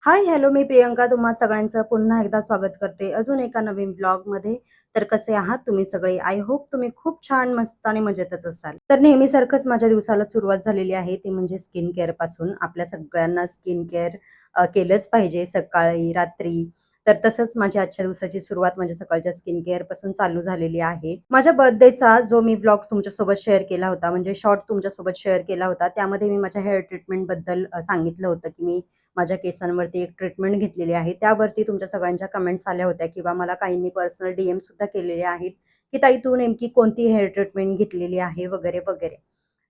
हाय, hello. मी प्रियंका तुम्हा सगळ्यांचं पुन्हा एकदा स्वागत करते अजून एका नवीन ब्लॉगमध्ये. तर कसे आहात तुम्ही सगळे? आय होप तुम्ही खूप छान, मस्त आणि मजेतच असाल. तर नेहमीसारखंच माझ्या दिवसाला सुरुवात झालेली आहे, ती म्हणजे स्किन केअरपासून. आपल्या सगळ्यांना स्किन केअर केलंच पाहिजे सकाळी, रात्री. तर तसंच माझ्या आजच्या दिवसाची सुरुवात म्हणजे सकाळच्या स्किन केअरपासून चालू झालेली आहे. माझ्या बर्थडेचा जो मी व्लॉग तुमच्यासोबत शेअर केला होता, म्हणजे शॉर्ट तुमच्यासोबत शेअर केला होता, त्यामध्ये मी माझ्या हेअर ट्रीटमेंटबद्दल सांगितलं होतं की मी माझ्या केसांवरती एक ट्रीटमेंट घेतलेली आहे. त्यावरती तुमच्या सगळ्यांच्या कमेंट्स आल्या होत्या किंवा मला काहींनी पर्सनल डीएम सुद्धा केलेले आहेत, की ताई तू नेमकी कोणती हेअर ट्रीटमेंट घेतलेली आहे वगैरे, वगैरे.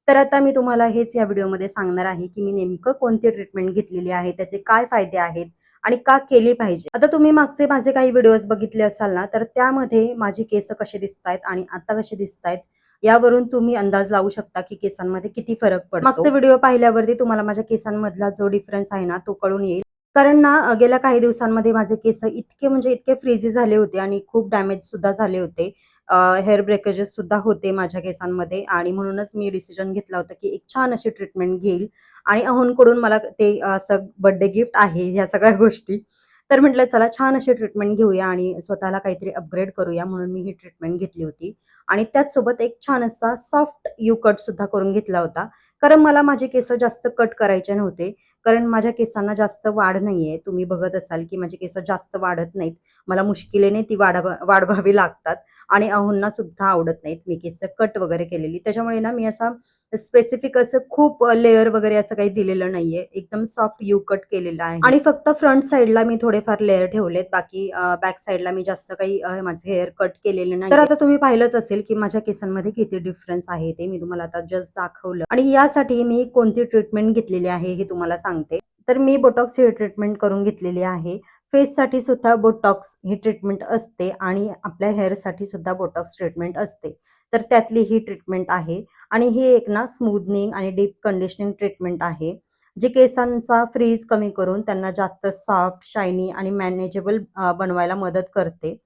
तर आता मी तुम्हाला हेच या व्हिडिओमध्ये सांगणार आहे, की मी नेमकं कोणती ट्रीटमेंट घेतलेली आहे, त्याचे काय फायदे आहेत आणि का केली पाहिजे. आता तुम्ही मागचे माझे काही व्हिडिओज बघितले असाल ना, तर त्यामध्ये माझी केस कसे दिसतायत आणि आता कसे दिसतायत यावरून तुम्ही अंदाज लावू शकता की केसांमध्ये किती फरक पडतो. मागचे व्हिडिओ पाहिल्यावरती तुम्हाला माझ्या केसांमधला जो डिफरन्स आहे ना तो कळून येईल. कारण ना गेल्या काही दिवसांमध्ये माझे केस इतके म्हणजे इतके फ्रीझी झाले होते आणि खूप डॅमेज सुद्धा झाले होते. हेअर ब्रेकेजेस सुद्धा होते माझ्या केसांमध्ये आणि म्हणूनच मी डिसिजन घेतला होता की एक छान अशी ट्रीटमेंट घेईल आणि अहोंकडून मला ते असं बर्थडे गिफ्ट आहे ह्या सगळ्या गोष्टी. तर म्हटलं चला छान अशी ट्रीटमेंट घेऊया आणि स्वतःला काहीतरी अपग्रेड करूया म्हणून मी ही ट्रीटमेंट घेतली होती. आणि त्याचसोबत एक छान असा सॉफ्ट यू कट सुद्धा करून घेतला होता. कारण मला माझे केस जास्त कट करायचे नव्हते. कारण माझ्या केसांना जास्त वाढ नाहीये. तुम्ही बघत असाल की माझे केस जास्त वाढत नाहीत. मला मुश्किलीने ती वाढवावी लागतात आणि अहोंना सुद्धा आवडत नाहीत मी केस कट वगैरे केलेली. त्याच्यामुळे ना मी असा स्पेसिफिक असं खूप लेयर वगैरे असं काही दिलेलं नाहीये. एकदम सॉफ्ट यू कट केलेला आहे आणि फक्त फ्रंट साइडला मी थोडेफार लेयर ठेवलेत. बाकी बॅक साइडला मी जास्त काही माझे हेअर कट केलेले नाही. तर आता तुम्ही पाहिलंच असेल की माझ्या केसांमध्ये किती डिफरन्स आहे ते मी तुम्हाला आता जस्ट दाखवलं आणि यासाठी मी कोणती ट्रीटमेंट घेतलेली आहे हे तुम्हाला सांगते. तर मी बोटॉक्स हेअर ट्रीटमेंट करून घेतलेली आहे. फेससाठी सुद्धा बोटॉक्स ही ट्रीटमेंट असते आणि आपल्या हेअरसाठी सुद्धा बोटॉक्स ट्रीटमेंट असते. तर त्यातली ही ट्रीटमेंट आहे आणि ही एक ना स्मूथनिंग आणि डीप कंडिशनिंग ट्रीटमेंट आहे. जी केसांचा फ्रीज कमी करून त्यांना जास्त सॉफ्ट, शायनी आणि मॅनेजेबल बनवायला मदत करते.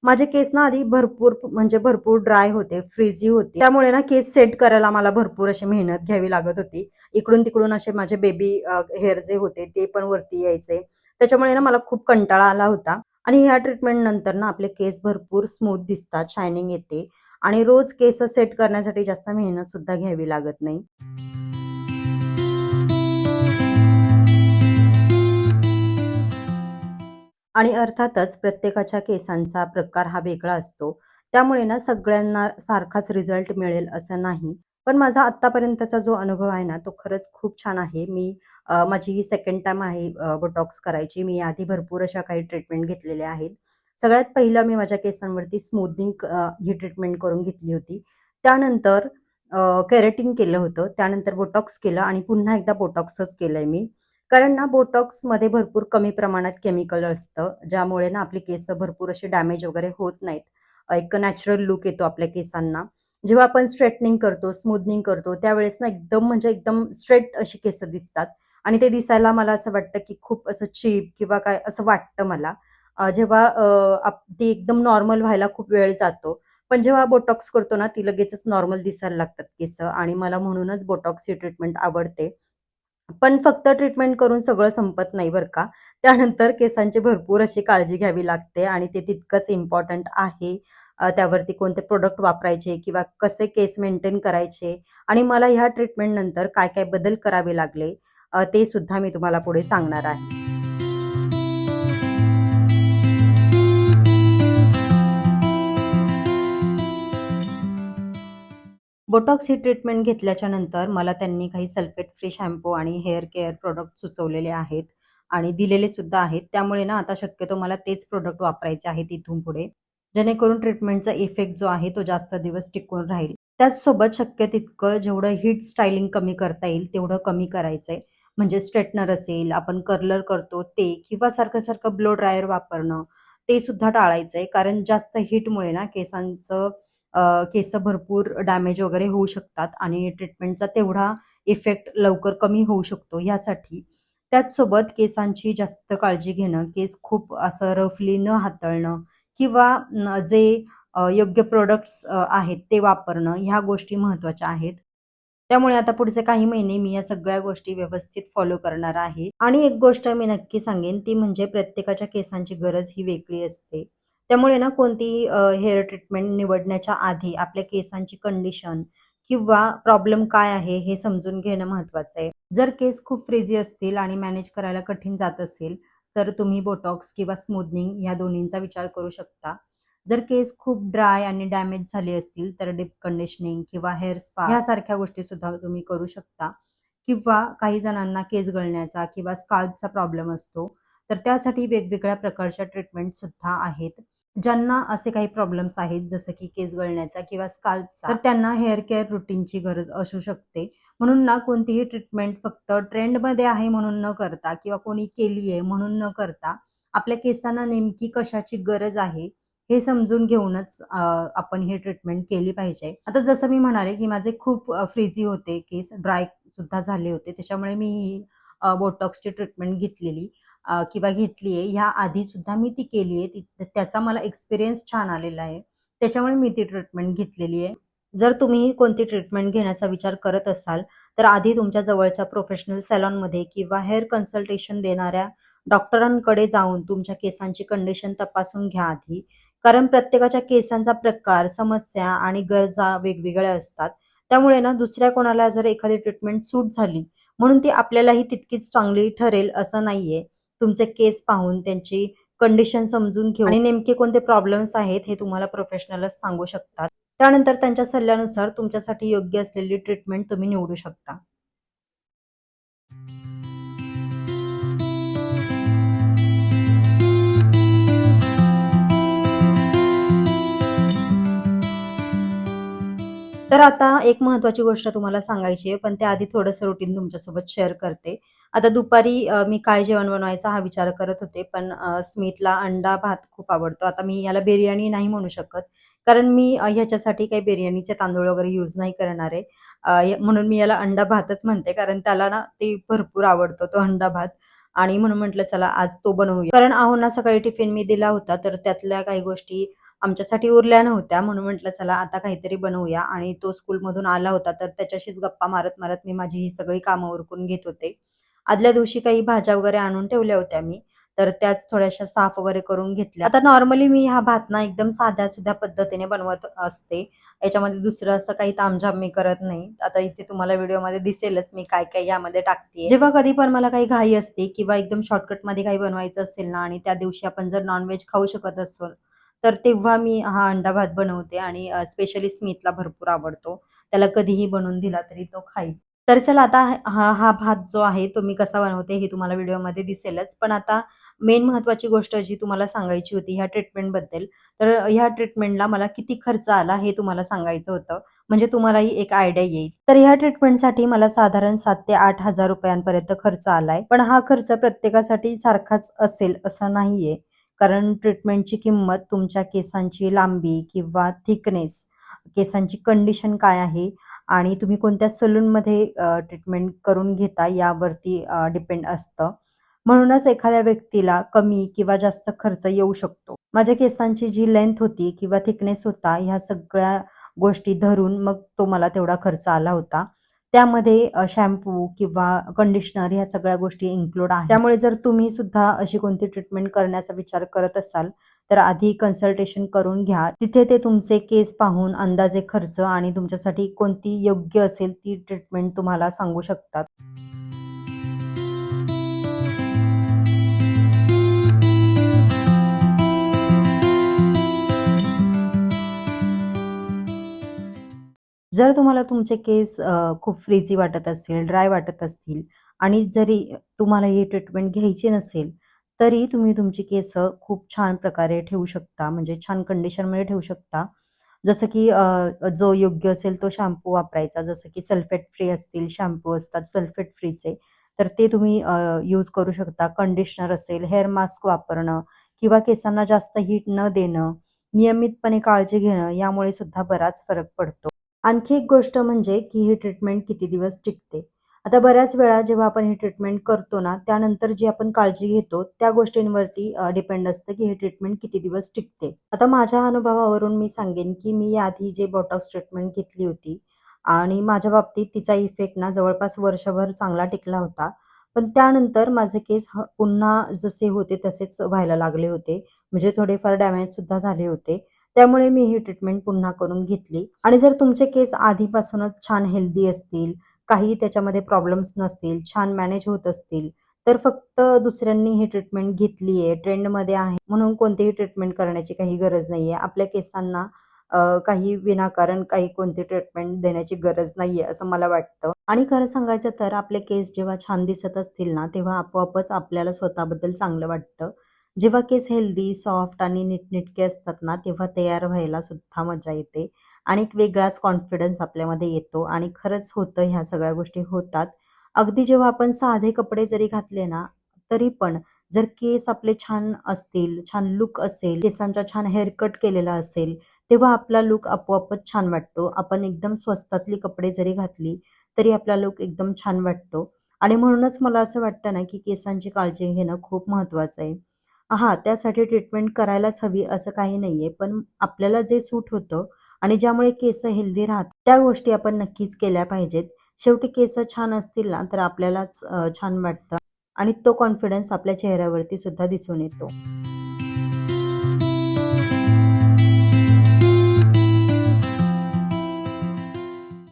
माझे केस ना आधी भरपूर म्हणजे भरपूर ड्राय होते, फ्रीझी होते. त्यामुळे ना केस सेट करायला मला भरपूर अशी मेहनत घ्यावी लागत होती. इकडून-तिकडून असे माझे बेबी हेअर जे होते ते पण वरती यायचे. त्याच्यामुळे ना मला खूप कंटाळा आला होता आणि ह्या ट्रीटमेंट नंतर ना आपले केस भरपूर स्मूथ दिसतात, शायनिंग येते आणि रोज केस सेट करण्यासाठी जास्त मेहनत सुद्धा घ्यावी लागत नाही. आणि अर्थातच प्रत्येकाच्या केसांचा प्रकार हा वेगळा असतो. त्यामुळे ना सगळ्यांना सारखाच रिझल्ट मिळेल असं नाही. पण माझा आत्तापर्यंतचा जो अनुभव आहे ना, तो खरंच खूप छान आहे. माझी ही सेकंड टाईम आहे बोटॉक्स करायची. मी आधी भरपूर अशा काही ट्रीटमेंट घेतलेल्या आहेत. सगळ्यात पहिलं मी माझ्या केसांवरती स्मूथनिंग ही ट्रीटमेंट करून घेतली होती. त्यानंतर केराटिन केलं होतं. त्यानंतर बोटॉक्स केलं आणि पुन्हा एकदा बोटॉक्सच केलंय मी. कारण ना बोटॉक्समध्ये भरपूर कमी प्रमाणात केमिकल असतं, ज्यामुळे ना आपली केस भरपूर अशी डॅमेज वगैरे होत नाहीत. एक नॅचरल लूक येतो आपल्या केसांना. जेव्हा आपण स्ट्रेटनिंग करतो, स्मूथनिंग करतो, त्यावेळेस ना एकदम म्हणजे एकदम स्ट्रेट अशी केस दिसतात आणि ते दिसायला मला असं वाटतं, की खूप असं चीप किंवा काय असं वाटतं मला. जेव्हा ती एकदम नॉर्मल व्हायला खूप वेळ जातो. पण जेव्हा बोटॉक्स करतो ना, ती लगेचच नॉर्मल दिसायला लागतात केस आणि मला म्हणूनच बोटॉक्स ही ट्रीटमेंट आवडते. पण फक्त ट्रीटमेंट करून सगळं संपत नाही बरं का. त्यानंतर केसांची भरपूर अशी काळजी घ्यावी लागते आणि ते तितकंच इम्पॉर्टंट आहे. त्यावरती कोणते प्रॉडक्ट वापरायचे किंवा कसे केस मेंटेन करायचे आणि मला ह्या ट्रीटमेंटनंतर काय-काय बदल करावे लागले ते सुद्धा मी तुम्हाला पुढे सांगणार आहे. बोटॉक्स ही ट्रीटमेंट घेतल्याच्या नंतर मला त्यांनी काही सल्फेट फ्री शॅम्पू आणि हेअर केअर प्रॉडक्ट सुचवलेले आहेत आणि दिलेले सुद्धा आहेत. त्यामुळे ना आता शक्यतो मला तेच प्रॉडक्ट वापरायचे आहेत इथून पुढे. जेणेकरून ट्रीटमेंटचा इफेक्ट जो आहे तो जास्त दिवस टिकून राहील. त्याचसोबत शक्य तितकं जेवढं हीट स्टायलिंग कमी करता येईल तेवढं कमी करायचंय. म्हणजे स्ट्रेटनर असेल, आपण कर्लर करतो ते किंवा सारखं-सारखं ब्लो ड्रायर वापरणं, ते सुद्धा टाळायचंय. कारण जास्त हीटमुळे ना केस भरपूर डॅमेज वगैरे होऊ शकतात आणि ट्रीटमेंटचा तेवढा इफेक्ट लवकर कमी होऊ शकतो यासाठी. त्याचसोबत केसांची जास्त काळजी घेणं, केस खूप असं रफली न हाताळणं किंवा जे योग्य प्रॉडक्ट्स आहेत ते वापरणं ह्या गोष्टी महत्त्वाच्या आहेत. त्यामुळे आता पुढचे काही महिने मी या सगळ्या गोष्टी व्यवस्थित फॉलो करणार आहे. आणि एक गोष्ट मी नक्की सांगेन ती म्हणजे प्रत्येकाच्या केसांची गरज ही वेगळी असते. त्यामुळे ना कोणतीही हेअर ट्रीटमेंट निवडण्याच्या आधी आपल्या केसांची कंडिशन किंवा प्रॉब्लेम काय आहे हे समजून घेणं महत्त्वाचं आहे. जर केस खूप फ्रिझी असतील आणि मॅनेज करायला कठीण जात असेल, तर तुम्ही बोटॉक्स किंवा स्मूथनिंग या दोन्हींचा विचार करू शकता. जर केस खूप ड्राय आणि डॅमेज झाले असतील, तर डीप कंडिशनिंग किंवा हेअर स्पा यासारख्या गोष्टी सुद्धा तुम्ही करू शकता. किंवा काही जणांना केस गळण्याचा किंवा स्काल्पचा प्रॉब्लेम असतो, तर त्यासाठी वेगवेगळ्या प्रकारच्या ट्रीटमेंट सुद्धा आहेत. ज्यांना असे काही प्रॉब्लेम्स आहेत, जसं की केस गळण्याचा किंवा स्काल्पचा, तर त्यांना हेअर केअर रुटीनची गरज असू शकते. म्हणून ना कोणतीही ट्रीटमेंट फक्त ट्रेंडमध्ये आहे म्हणून न करता किंवा कोणी केली आहे म्हणून न करता, आपल्या केसांना नेमकी कशाची गरज आहे, हे समजून घेऊनच आपण ही ट्रीटमेंट केली पाहिजे. आता जसं मी म्हणाले, की माझे खूप फ्रिझी होते केस, ड्राय सुद्धा झाले होते. त्याच्यामुळे मी ही बोटॉक्सची ट्रीटमेंट घेतलेली किंवा घेतली आहे. ह्या आधी सुद्धा मी ती केली आहे. त्याचा मला एक्सपिरियन्स छान आलेला आहे. त्याच्यामुळे मी ती ट्रीटमेंट घेतलेली आहे. जर तुम्ही कोणती ट्रीटमेंट घेण्याचा विचार करत असाल, तर आधी तुमच्या जवळच्या प्रोफेशनल सॅलॉनमध्ये किंवा हेअर कन्सल्टेशन देणाऱ्या डॉक्टरांकडे जाऊन तुमच्या केसांची कंडिशन तपासून घ्या आधी. कारण प्रत्येकाच्या केसांचा प्रकार, समस्या आणि गरजा वेगवेगळ्या असतात. त्यामुळे ना दुसऱ्या कोणाला जर एखादी ट्रीटमेंट सूट झाली, म्हणून ती आपल्यालाही तितकीच चांगली ठरेल असं नाहीये. तुमचे केस पाहून त्यांची कंडिशन समजून घेऊन आणि नेमके कोणते प्रॉब्लेम्स आहेत हे तुम्हाला प्रोफेशनलच सांगू शकतात. त्यानंतर त्यांच्या सल्ल्यानुसार तुमच्यासाठी योग्य असलेली ट्रीटमेंट तुम्ही निवडू शकता. तर आता एक महत्त्वाची गोष्ट तुम्हाला सांगायची आहे, पण त्याआधी थोडंसं रुटीन तुमच्यासोबत शेअर करते. आता दुपारी मी काय जेवण बनवायचा हा विचार करत होते, पण स्मितला अंडा भात खूप आवडतो. आता मी याला बिर्याणी नाही म्हणू शकत, कारण मी ह्याच्यासाठी काही बिर्याणीचे तांदूळ वगैरे यूज नाही करणार आहे. म्हणून मी याला अंडा भातच म्हणते, कारण त्याला ना ते भरपूर आवडतो तो अंडा भात आणि म्हणून म्हटलं चला आज तो बनवूया. कारण अहोंना सकाळी टिफिन मी दिला होता, तर त्यातल्या काही गोष्टी आमच्यासाठी उरल्या नव्हत्या म्हणून म्हटलं चला आता काहीतरी बनवूया आणि तो स्कूलमधून आला होता तर त्याच्याशीच गप्पा मारत-मारत मी माझी ही सगळी कामं उरकून घेत होते. आदल्या दिवशी काही भाज्या वगैरे आणून ठेवल्या होत्या मी, तर त्याच थोड्याशा साफ वगैरे करून घेतल्या. आता नॉर्मली मी हा भात ना एकदम साध्या-सुध्या पद्धतीने बनवत असते. याच्यामध्ये दुसरं असं काही तामझाम मी करत नाही. आता इथे तुम्हाला व्हिडिओमध्ये दिसेलच मी काय-काय यामध्ये टाकतेय. जेव्हा कधी पण मला काही घाई असते किंवा एकदम शॉर्टकटमध्ये काही बनवायचं असेल ना आणि त्या दिवशी आपण जर नॉन खाऊ शकत असू तर तेव्हा मी हा अंडा भात बनवते आणि स्पेशली स्मितला भरपूर आवडतो. त्याला कधीही बनवून दिला तरी तो खाईल. तर चला आता हा हा भात जो आहे तो मी कसा बनवते हे तुम्हाला व्हिडिओमध्ये दिसेलच. पण आता मेन महत्त्वाची गोष्ट जी तुम्हाला सांगायची होती ह्या ट्रीटमेंटबद्दल, तर ह्या ट्रीटमेंटला मला किती खर्च आला हे तुम्हाला सांगायचं होतं. म्हणजे तुम्हालाही एक आयडिया येईल. तर ह्या ट्रीटमेंटसाठी मला साधारण 7,000 ते 8,000 रुपयांपर्यंत खर्च आलाय. पण हा खर्च प्रत्येकासाठी सारखाच असेल असं नाहीये. कारण ट्रीटमेंटची किंमत तुमच्या केसांची लांबी किंवा थिकनेस, केसांची कंडिशन काय आहे आणि तुम्ही कोणत्या सलूनमध्ये ट्रीटमेंट करून घेता यावरती डिपेंड असतं. म्हणूनच एखाद्या व्यक्तीला कमी किंवा जास्त खर्च येऊ शकतो. माझ्या केसांची जी लेंथ होती किंवा थिकनेस होता ह्या सगळ्या गोष्टी धरून मग तो मला तेवढा खर्च आला होता. त्यामध्ये शॅम्पू किंवा कंडिशनर ह्या सगळ्या गोष्टी इन्क्लूड आहेत. त्यामुळे जर तुम्ही सुद्धा अशी कोणती ट्रीटमेंट करण्याचा विचार करत असाल, तर आधी कन्सल्टेशन करून घ्या. तिथे ते तुमचे केस पाहून अंदाजे खर्च आणि तुमच्यासाठी कोणती योग्य असेल ती ट्रीटमेंट तुम्हाला सांगू शकतात. जर तुम्हाला तुमचे केस खूप फ्रिझी वाटत असेल, ड्राय वाटत असतील आणि जरी तुम्हाला ही ट्रीटमेंट घ्यायची नसेल, तरी तुम्ही तुमची केसं खूप छान प्रकारे ठेवू शकता, म्हणजे छान कंडिशनमध्ये ठेवू शकता. जसं की जो योग्य असेल तो शॅम्पू वापरायचा. जसं की सल्फेट फ्री असतील शॅम्पू असतात सल्फेट फ्रीचे, तर ते तुम्ही यूज करू शकता. कंडिशनर असेल, हेअर मास्क वापरणं किंवा केसांना जास्त हीट न देणं, नियमितपणे काळजी घेणं यामुळे सुद्धा बराच फरक पडतो. आणखी एक गोष्ट म्हणजे की ही ट्रीटमेंट किती दिवस टिकते. आता बऱ्याच वेळा जेव्हा आपण ही ट्रीटमेंट करतो ना, त्यानंतर जी आपण काळजी घेतो त्या गोष्टींवरती डिपेंड असतं की ही ट्रीटमेंट किती दिवस टिकते. आता माझ्या अनुभवावरून मी सांगेन की मी याआधी जे बोटॉक्स ट्रीटमेंट घेतली होती, आणि माझ्या बाबतीत तिचा इफेक्ट ना जवळपास वर्षभर चांगला टिकला होता. पण त्यानंतर माझे केस पुन्हा जसे होते तसेच व्हायला लागले होते. म्हणजे थोडेफार डॅमेज सुद्धा झाले होते. त्यामुळे मी ही ट्रीटमेंट पुन्हा करून घेतली. आणि जर तुमचे केस आधीपासूनच छान हेल्दी असतील, काही त्याच्यामध्ये प्रॉब्लेम्स नसतील, छान मॅनेज होत असतील, तर फक्त दुसऱ्यांनी ही ट्रीटमेंट घेतली आहे, ट्रेंडमध्ये आहे म्हणून कोणतीही ट्रीटमेंट करण्याची काही गरज नाहीये. आपल्या केसांना काही विनाकारण काही कोणती ट्रीटमेंट देण्याची गरज नाहीये असं मला वाटतं. आणि खरं सांगायचं तर आपले केस जेव्हा छान दिसत असतील ना, तेव्हा आपोआपच आपल्याला स्वतःबद्दल चांगलं वाटतं. जेव्हा केस हेल्दी, सॉफ्ट आणि नीटनेटके असतात ना, तेव्हा तयार व्हायला सुद्धा मजा येते आणि एक वेगळाच कॉन्फिडन्स आपल्यामध्ये येतो आणि खरंच होतं, ह्या सगळ्या गोष्टी होतात. अगदी जेव्हा आपण साधे कपडे जरी घातले ना, तरी पण जर केस आपले छान असतील, छान लूक असेल, केसांचा छान हेअर कट केलेला असेल, तेव्हा आपला लूक आपोआपच छान वाटतो. आपण एकदम स्वस्तातली कपडे जरी घातली, तरी आपला लूक एकदम छान वाटतो आणि म्हणूनच मला असं वाटतं ना, की केसांची काळजी घेणं खूप महत्त्वाचं आहे. हां, त्यासाठी ट्रीटमेंट करायलाच हवी असं काही नाहीये. पण आपल्याला जे सूट होतं आणि ज्यामुळे केस हेल्दी राहतात, त्या गोष्टी आपण नक्कीच केल्या पाहिजेत. शेवटी केस छान असतील ना, तर आपल्यालाच छान वाटतं आणि तो कॉन्फिडन्स आपल्या चेहऱ्यावरती सुद्धा दिसून येतो.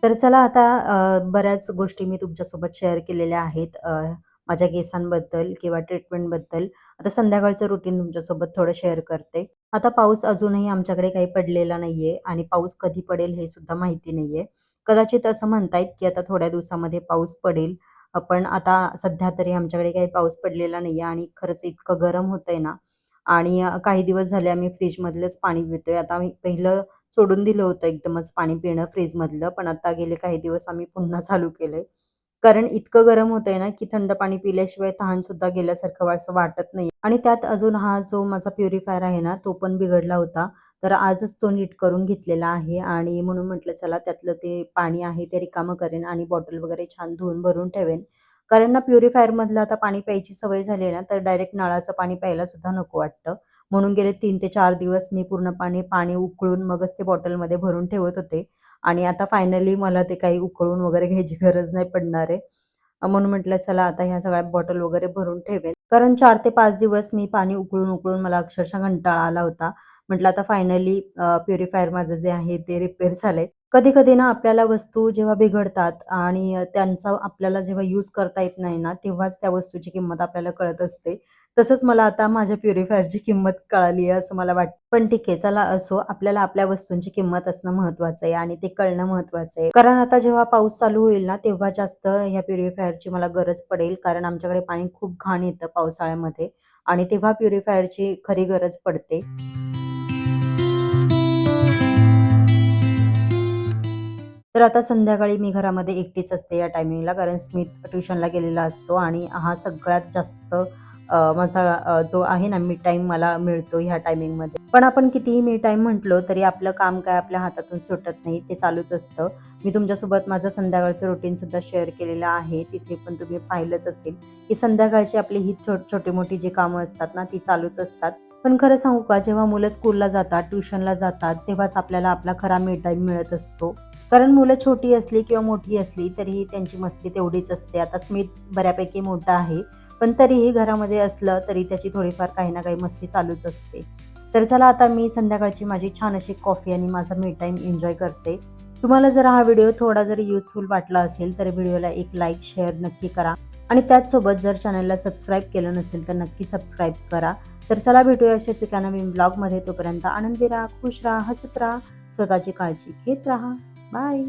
तर चला आता बऱ्याच गोष्टी मी तुमच्यासोबत शेअर केलेल्या आहेत माझ्या केसांबद्दल किंवा ट्रीटमेंटबद्दल. आता संध्याकाळचं रुटीन तुमच्यासोबत थोडं शेअर करते. आता पाऊस अजूनही आमच्याकडे काही पडलेला नाहीये आणि पाऊस कधी पडेल हे सुद्धा माहिती नाहीये. कदाचित असं म्हणतायत, की आता थोड्या दिवसामध्ये पाऊस पडेल. पण आता सध्या तरी आमच्याकडे काही पाऊस पडलेला नाहीये आणि खरंच इतकं गरम होतंय ना आणि काही दिवस झाले आम्ही फ्रिजमधलंच पाणी पितोय. आता आम्ही पहिलं सोडून दिलं होतं एकदमच पाणी पिणं फ्रीजमधलं. पण आता गेले काही दिवस आम्ही पुन्हा चालू केलंय. कारण इतकं गरम होतंय ना, की थंड पाणी पिल्याशिवाय तहानसुद्धा गेल्यासारखं असं वाटत नाही. आणि त्यात अजून हा जो माझा प्युरिफायर आहे ना, तो पण बिघडला होता. तर आजच तो नीट करून घेतलेला आहे आणि म्हणून म्हटलं चला त्यातलं ते पाणी आहे ते रिकामं करेन आणि बॉटल वगैरे छान धुवून भरून ठेवेन. कारण ना प्युरिफायरमधलं आता पाणी प्यायची सवय झाली आहे ना, तर डायरेक्ट नळाचं पाणी प्यायला सुद्धा नको वाटतं. म्हणून गेले 3 ते 4 दिवस मी पूर्णपणे पाणी उकळून मगच ते बॉटलमध्ये भरून ठेवत होते आणि आता फायनली मला ते काही उकळून वगैरे घ्यायची गरज नाही पडणार आहे. म्हणून म्हटलं चला आता ह्या सगळ्या बॉटल वगैरे भरून ठेवेन. कारण 4 ते 5 दिवस मी पाणी उकळून मला अक्षरशः कंटाळा आला होता. म्हटलं आता फायनली प्युरिफायर माझं जे आहे ते रिपेअर झालंय. कधी-कधी ना आपल्याला वस्तू जेव्हा बिघडतात आणि त्यांचा आपल्याला जेव्हा यूज करता येत नाही ना, तेव्हाच त्या वस्तूची किंमत आपल्याला कळत असते. तसंच मला आता माझ्या प्युरिफायरची किंमत कळाली आहे असं मला वाटतं. पण ठीक आहे चला असो, आपल्याला आपल्या वस्तूंची किंमत असणं महत्त्वाचं आहे आणि ते कळणं महत्त्वाचं आहे. कारण आता जेव्हा पाऊस चालू होईल ना, तेव्हा जास्त ह्या प्युरिफायरची मला गरज पडेल. कारण आमच्याकडे पाणी खूप घाण येतं पावसाळ्यामध्ये आणि तेव्हा प्युरिफायरची खरी गरज पडते. तर आता संध्याकाळी मी घरामध्ये एकटीच असते या टायमिंगला कारण स्मित ट्युशनला गेलेला असतो आणि हा सगळ्यात जास्त माझा जो आहे ना मी टाईम मला मिळतो ह्या टायमिंगमध्ये. पण आपण कितीही मी टाईम म्हटलो तरी आपलं काम काय आपल्या हातातून सुटत नाही, ते चालूच असतं. मी तुमच्यासोबत माझं संध्याकाळचं रुटीनसुद्धा शेअर केलेलं आहे. तिथे पण तुम्ही पाहिलंच असेल, की संध्याकाळची आपली ही छोटी-मोठी जी कामं असतात ना ती चालूच असतात. पण खरं सांगू का जेव्हा मुलं स्कूलला जातात, ट्युशनला जातात, तेव्हाच आपल्याला आपला खरा मी टाईम मिळत असतो. कारण मुलं छोटी असली किंवा मोठी असली तरीही त्यांची मस्ती तेवढीच असते. आता स्मित बऱ्यापैकी मोठा आहे, पण तरीही घरामध्ये असलं तरी त्याची थोडीफार काही ना काही मस्ती चालूच असते. तर चला आता मी संध्याकाळची माझी छान अशी कॉफी आणि माझा मी टाईम एन्जॉय करते. तुम्हाला जर हा व्हिडिओ थोडा जरी युजफुल वाटला असेल तर व्हिडिओला एक लाईक, शेअर नक्की करा आणि त्याचसोबत जर चॅनलला सबस्क्राईब केलं नसेल तर नक्की सबस्क्राईब करा. तर चला भेटूया अशाच एका नवीन ब्लॉगमध्ये. तोपर्यंत आनंदी राहा, खुश राहा, हसत राहा, स्वतःची काळजी घेत राहा. बाय.